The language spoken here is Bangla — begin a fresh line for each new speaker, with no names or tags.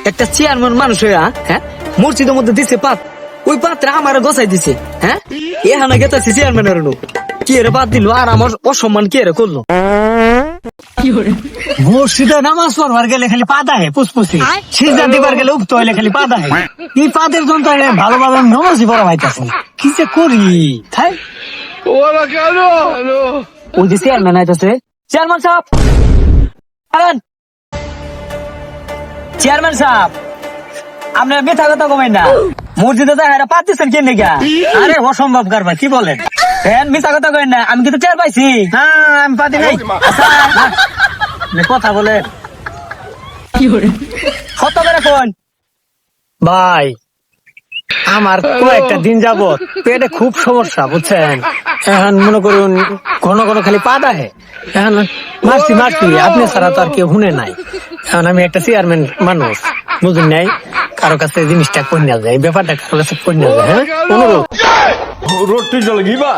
একটা চেয়ারম্যান মানুষ হইয়া, হ্যাঁ, মসজিদের মধ্যে দিছে পাত, ওই পাত্রে আমার গোছাই দিছে, হ্যাঁ, এখানে গেতাছি চেয়ারম্যানের লোক, কি এর বাদ দিল আর আমার অসম্মান কি এর করলো।
মসজিদে নামাজ পড়বার গেলে খালি পাদা হে পুসপুসি, সিজদা দিবার গেলে উঠতে হইলে খালি পাদা হে। এই পাদের জন্য তো ভালো ভালো নামাজই পড়া হইতাছে, কি যে করি তাই।
ওই যে চেয়ারম্যান আইতাছে, চেয়ারম্যান সাহেব, আরেন চেয়ারম্যান সাহেব, আপনার মিথ্যা কথা কমেন না, মসজিদে তো এরা পাচ্ছেন কেন নাকি?
আরে অসম্ভব কারবার, কি বলেন?
মিথ্যা কথা কমেন না, আমি কিন্তু চেয়ার পাইছি।
হ্যাঁ আমি পাতি নাই।
আচ্ছা,
কথা বলেন
কত করে ফোন?
ভাই, আমার কয়েকটা দিন যাবত পেটে খুব সমস্যা বুঝছেন। এখন মনে করুন ঘন ঘন খালি পা দাহে। এখন মারছি আপনি ছাড়া তো আর কেউ শুনে নাই। এখন আমি একটা চেয়ারম্যান মানুষ, বুঝুন নাই, কারো কাছে জিনিসটা কন্যা যায়, এই ব্যাপারটা কারো কাছে কন্যা যায়। হ্যাঁ, অনুরোধ।
রোটি জল গিবা